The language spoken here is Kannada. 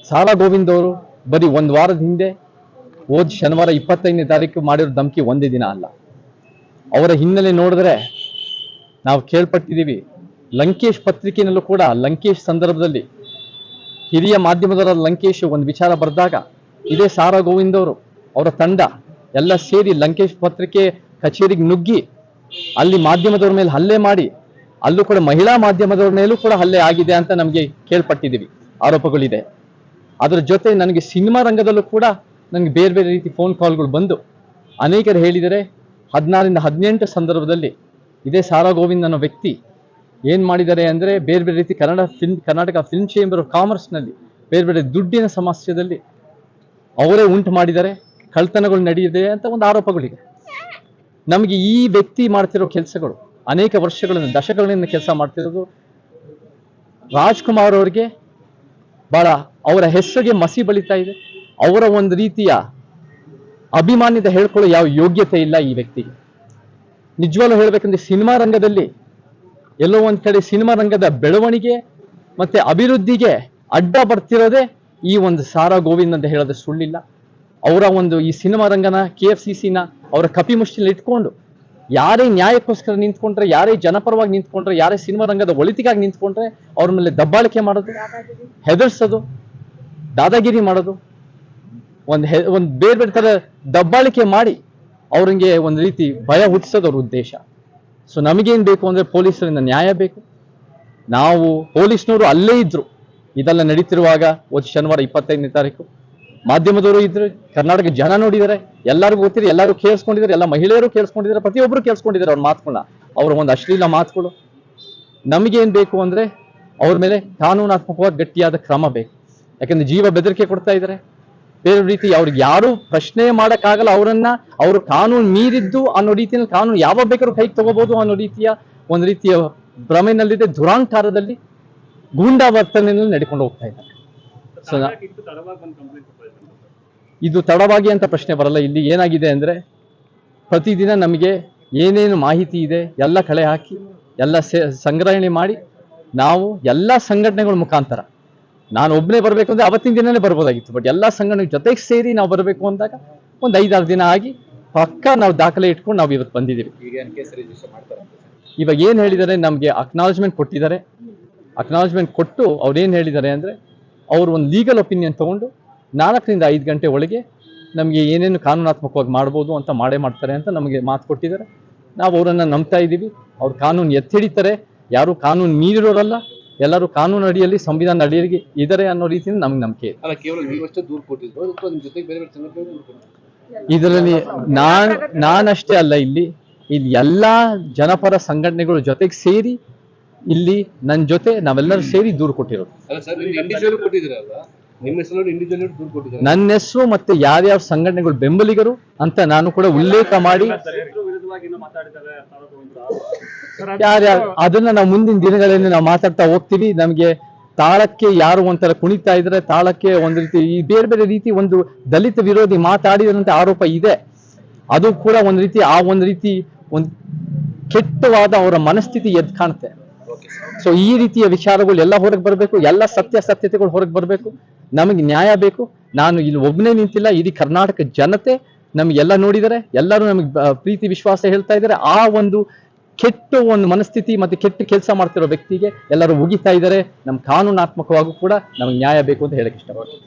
ಸಾರಾ ಗೋವಿಂದ್ ಅವರು ಬರೀ ಒಂದು ವಾರದ ಹಿಂದೆ ಹೋದ ಶನಿವಾರ 25ನೇ ತಾರೀಕು ಮಾಡಿರೋ ಧಮಕಿ ಒಂದೇ ದಿನ ಅಲ್ಲ. ಅವರ ಹಿನ್ನೆಲೆ ನೋಡಿದ್ರೆ ನಾವು ಕೇಳ್ಪಟ್ಟಿದ್ದೀವಿ. ಲಂಕೇಶ್ ಪತ್ರಿಕೆಯಲ್ಲೂ ಕೂಡ ಲಂಕೇಶ್ ಸಂದರ್ಭದಲ್ಲಿ ಹಿರಿಯ ಮಾಧ್ಯಮದವರ ಲಂಕೇಶ್ ಒಂದು ವಿಚಾರ ಬರೆದಾಗ ಇದೇ ಸಾರಾ ಗೋವಿಂದ್ ಅವರು ಅವರ ತಂಡ ಎಲ್ಲ ಸೇರಿ ಲಂಕೇಶ್ ಪತ್ರಿಕೆ ಕಚೇರಿಗೆ ನುಗ್ಗಿ ಅಲ್ಲಿ ಮಾಧ್ಯಮದವ್ರ ಮೇಲೆ ಹಲ್ಲೆ ಮಾಡಿ, ಅಲ್ಲೂ ಕೂಡ ಮಹಿಳಾ ಮಾಧ್ಯಮದವ್ರ ಮೇಲೂ ಕೂಡ ಹಲ್ಲೆ ಆಗಿದೆ ಅಂತ ನಮಗೆ ಕೇಳ್ಪಟ್ಟಿದ್ದೀವಿ, ಆರೋಪಗಳಿದೆ. ಅದರ ಜೊತೆ ನನಗೆ ಸಿನಿಮಾ ರಂಗದಲ್ಲೂ ಕೂಡ ನನಗೆ ಬೇರೆ ಬೇರೆ ರೀತಿ ಫೋನ್ ಕಾಲ್ಗಳು ಬಂದು ಅನೇಕರು ಹೇಳಿದರೆ 16ರಿಂದ 18 ಸಂದರ್ಭದಲ್ಲಿ ಇದೇ ಸಾರಾ ಗೋವಿಂದ್ ಅನ್ನೋ ವ್ಯಕ್ತಿ ಏನು ಮಾಡಿದ್ದಾರೆ ಅಂದರೆ ಬೇರೆ ಬೇರೆ ರೀತಿ ಕರ್ನಾಟಕ ಫಿಲ್ಮ್ ಚೇಂಬರ್ ಆಫ್ ಕಾಮರ್ಸ್ನಲ್ಲಿ ಬೇರೆ ಬೇರೆ ದುಡ್ಡಿನ ಸಮಸ್ಯೆಯಲ್ಲಿ ಅವರೇ ಉಂಟು ಮಾಡಿದ್ದಾರೆ, ಕಳ್ತನಗಳು ನಡೆಯಿದೆ ಅಂತ ಒಂದು ಆರೋಪಗಳಿದೆ. ನಮಗೆ ಈ ವ್ಯಕ್ತಿ ಮಾಡ್ತಿರೋ ಕೆಲಸಗಳು ಅನೇಕ ವರ್ಷಗಳಿಂದ ದಶಕಗಳಿಂದ ಕೆಲಸ ಮಾಡ್ತಿರೋದು ರಾಜ್ಕುಮಾರ್ ಅವರಿಗೆ ಬಹಳ ಅವರ ಹೆಸರಿಗೆ ಮಸಿ ಬಳಿತಾ ಇದೆ. ಅವರ ಒಂದು ರೀತಿಯ ಅಭಿಮಾನ್ಯತೆ ಹೇಳ್ಕೊಳ್ಳೋ ಯಾವ ಯೋಗ್ಯತೆ ಇಲ್ಲ ಈ ವ್ಯಕ್ತಿಗೆ. ನಿಜವಾಗ್ಲೂ ಹೇಳ್ಬೇಕಂದ್ರೆ ಸಿನಿಮಾ ರಂಗದಲ್ಲಿ ಎಲ್ಲೋ ಒಂದ್ ಕಡೆ ಸಿನಿಮಾ ರಂಗದ ಬೆಳವಣಿಗೆ ಮತ್ತೆ ಅಭಿವೃದ್ಧಿಗೆ ಅಡ್ಡ ಬರ್ತಿರೋದೇ ಈ ಒಂದು ಸಾರಾ ಗೋವಿಂದ್ ಅಂತ ಹೇಳೋದು ಸುಳ್ಳಿಲ್ಲ. ಅವರ ಒಂದು ಈ ಸಿನಿಮಾ ರಂಗನ KFCCನ ಅವರ ಕಪಿಮುಷ್ಟಿನಲ್ಲಿ ಇಟ್ಕೊಂಡು ಯಾರೇ ನ್ಯಾಯಕ್ಕೋಸ್ಕರ ನಿಂತ್ಕೊಂಡ್ರೆ, ಯಾರೇ ಜನಪರವಾಗಿ ನಿಂತ್ಕೊಂಡ್ರೆ, ಯಾರೇ ಸಿನಿಮಾ ರಂಗದ ಒಳಿತಿಗಾಗಿ ನಿಂತ್ಕೊಂಡ್ರೆ ಅವ್ರ ಮೇಲೆ ದಬ್ಬಾಳಿಕೆ ಮಾಡೋದು, ಹೆದರ್ಸೋದು, ದಾದಾಗಿರಿ ಮಾಡೋದು, ಒಂದು ಬೇರೆ ಬೇರೆ ತರ ದಬ್ಬಾಳಿಕೆ ಮಾಡಿ ಅವ್ರಿಗೆ ಒಂದು ರೀತಿ ಭಯ ಹುಟ್ಟಿಸೋದು ಅವ್ರ ಉದ್ದೇಶ. ಸೊ ನಮಗೇನ್ ಬೇಕು ಅಂದ್ರೆ ಪೊಲೀಸರಿಂದ ನ್ಯಾಯ ಬೇಕು. ನಾವು ಪೊಲೀಸ್ನವರು ಅಲ್ಲೇ ಇದ್ರು ಇದೆಲ್ಲ ನಡೀತಿರುವಾಗ ಶನಿವಾರ 25ನೇ ತಾರೀಕು ಮಾಧ್ಯಮದವರು ಇದ್ರು, ಕರ್ನಾಟಕ ಜನ ನೋಡಿದ್ದಾರೆ, ಎಲ್ಲರಿಗೂ ಗೊತ್ತಿದೆ, ಎಲ್ಲರೂ ಕೇಳಿಸ್ಕೊಂಡಿದ್ದಾರೆ, ಎಲ್ಲ ಮಹಿಳೆಯರು ಕೇಳಿಸ್ಕೊಂಡಿದ್ದಾರೆ, ಪ್ರತಿಯೊಬ್ಬರು ಕೇಳಿಸ್ಕೊಂಡಿದ್ದಾರೆ ಅವ್ರ ಮಾತುಗಳನ್ನ, ಅವರ ಒಂದು ಅಶ್ಲೀಲ ಮಾತುಗಳು. ನಮಗೇನ್ ಬೇಕು ಅಂದ್ರೆ ಅವ್ರ ಮೇಲೆ ಕಾನೂನಾತ್ಮಕವಾಗಿ ಗಟ್ಟಿಯಾದ ಕ್ರಮ ಬೇಕು. ಯಾಕಂದ್ರೆ ಜೀವ ಬೆದರಿಕೆ ಕೊಡ್ತಾ ಇದ್ದಾರೆ, ಬೇರೆ ರೀತಿ ಅವ್ರಿಗೆ ಯಾರು ಪ್ರಶ್ನೆ ಮಾಡಕ್ಕಾಗಲ್ಲ. ಅವರು ಕಾನೂನು ಮೀರಿದ್ದು ಅನ್ನೋ ರೀತಿಯಲ್ಲಿ ಕಾನೂನು ಯಾವ ಬೇಕಾದ್ರೂ ಕೈಗೆ ತಗೋಬಹುದು ಅನ್ನೋ ರೀತಿಯ ಒಂದು ರೀತಿಯ ಭ್ರಮೆನಲ್ಲಿದೆ, ದುರಾಂಕಾರದಲ್ಲಿ ಗೂಂಡಾ ವರ್ತನೆಯಲ್ಲಿ ನಡ್ಕೊಂಡು ಹೋಗ್ತಾ ಇದ್ದಾರೆ. ಇದು ತಡವಾಗಿ ಅಂತ ಪ್ರಶ್ನೆ ಬರಲ್ಲ. ಇಲ್ಲಿ ಏನಾಗಿದೆ ಅಂದ್ರೆ ಪ್ರತಿದಿನ ನಮಗೆ ಏನೇನು ಮಾಹಿತಿ ಇದೆ ಎಲ್ಲ ಕಳೆ ಹಾಕಿ ಎಲ್ಲ ಸಂಗ್ರಹಣೆ ಮಾಡಿ ನಾವು ಎಲ್ಲ ಸಂಘಟನೆಗಳ ಮುಖಾಂತರ, ನಾನು ಒಬ್ಬನೇ ಬರಬೇಕು ಅಂದ್ರೆ ಅವತ್ತಿನ ದಿನನೇ ಬರ್ಬೋದಾಗಿತ್ತು, ಬಟ್ ಎಲ್ಲ ಸಂಘಟನೆ ಜೊತೆಗೆ ಸೇರಿ ನಾವು ಬರಬೇಕು ಅಂದಾಗ ಒಂದು 5-6 ದಿನ ಆಗಿ ಪಕ್ಕ ನಾವು ದಾಖಲೆ ಇಟ್ಕೊಂಡು ನಾವು ಇವತ್ತು ಬಂದಿದ್ದೀವಿ. ಇವಾಗ ಏನ್ ಹೇಳಿದ್ದಾರೆ, ನಮಗೆ ಅಕ್ನಾಲಜ್ಮೆಂಟ್ ಕೊಟ್ಟಿದ್ದಾರೆ. ಅಕ್ನಾಲಜ್ಮೆಂಟ್ ಕೊಟ್ಟು ಅವ್ರು ಏನ್ ಹೇಳಿದ್ದಾರೆ ಅಂದ್ರೆ ಅವ್ರು ಒಂದು ಲೀಗಲ್ ಒಪಿನಿಯನ್ ತಗೊಂಡು 4ರಿಂದ 5 ಗಂಟೆ ಒಳಗೆ ನಮಗೆ ಏನೇನು ಕಾನೂನಾತ್ಮಕವಾಗಿ ಮಾಡ್ಬೋದು ಅಂತ ಮಾಡ್ತಾರೆ ಅಂತ ನಮಗೆ ಮಾತು ಕೊಟ್ಟಿದ್ದಾರೆ. ನಾವು ಅವರನ್ನ ನಂಬ್ತಾ ಇದ್ದೀವಿ. ಅವ್ರು ಕಾನೂನು ಎತ್ತಿಡಿತಾರೆ, ಯಾರು ಕಾನೂನು ಮೀರಿರೋರಲ್ಲ, ಎಲ್ಲರೂ ಕಾನೂನು ಅಡಿಯಲ್ಲಿ ಸಂವಿಧಾನ ಅಡಿಯಲ್ಲಿ ಇದ್ದಾರೆ ಅನ್ನೋ ರೀತಿಯಿಂದ ನಮ್ಗೆ ನಂಬಿಕೆ ಇದೆ. ಇದರಲ್ಲಿ ನಾನಷ್ಟೇ ಅಲ್ಲ, ಇಲ್ಲಿ ಎಲ್ಲಾ ಜನಪರ ಸಂಘಟನೆಗಳು ಜೊತೆಗೆ ಸೇರಿ ಇಲ್ಲಿ ನನ್ನ ಜೊತೆ ನಾವೆಲ್ಲರೂ ಸೇರಿ ದೂರು ಕೊಟ್ಟಿರೋದು. ನನ್ನ ಹೆಸರು ಮತ್ತೆ ಯಾರ್ಯಾವ ಸಂಘಟನೆಗಳು ಬೆಂಬಲಿಗರು ಅಂತ ನಾನು ಕೂಡ ಉಲ್ಲೇಖ ಮಾಡಿ ಅದನ್ನ ನಾವು ಮುಂದಿನ ದಿನಗಳಲ್ಲಿ ನಾವು ಮಾತಾಡ್ತಾ ಹೋಗ್ತೀವಿ. ನಮಗೆ ತಾಳಕ್ಕೆ ಯಾರು ಒಂಥರ ಕುಣಿತಾ ಇದ್ರೆ, ತಾಳಕ್ಕೆ ಒಂದು ರೀತಿ ಈ ಬೇರೆ ಬೇರೆ ರೀತಿ ಒಂದು ದಲಿತ ವಿರೋಧಿ ಮಾತಾಡಿದಂತೆ ಆರೋಪ ಇದೆ. ಅದು ಕೂಡ ಒಂದು ರೀತಿ ಒಂದು ಕೆಟ್ಟವಾದ ಅವರ ಮನಸ್ಥಿತಿ ಎದ್ದು ಕಾಣುತ್ತೆ. ಸೊ ಈ ರೀತಿಯ ವಿಚಾರಗಳು ಎಲ್ಲ ಹೊರಗೆ ಬರಬೇಕು, ಎಲ್ಲ ಸತ್ಯತೆಗಳು ಹೊರಗೆ ಬರಬೇಕು. ನಮಗೆ ನ್ಯಾಯ ಬೇಕು. ನಾನು ಇಲ್ಲಿ ಒಬ್ಬನೇ ನಿಂತಿಲ್ಲ, ಇಡೀ ಕರ್ನಾಟಕ ಜನತೆ ನಮಗೆಲ್ಲ ನೋಡಿದರೆ, ಎಲ್ಲರೂ ನಮಗೆ ಪ್ರೀತಿ ವಿಶ್ವಾಸ ಹೇಳ್ತಾ ಇದ್ದಾರೆ. ಆ ಒಂದು ಕೆಟ್ಟ ಒಂದು ಮನಸ್ಥಿತಿ ಮತ್ತೆ ಕೆಟ್ಟ ಕೆಲಸ ಮಾಡ್ತಿರೋ ವ್ಯಕ್ತಿಗೆ ಎಲ್ಲರೂ ಉಗಿತಾ ಇದ್ದಾರೆ. ನಮ್ಮ ಕಾನೂನಾತ್ಮಕವಾಗೂ ಕೂಡ ನಮಗೆ ನ್ಯಾಯ ಬೇಕು ಅಂತ ಹೇಳಕ್ ಇಷ್ಟಪಡ್ತೀನಿ.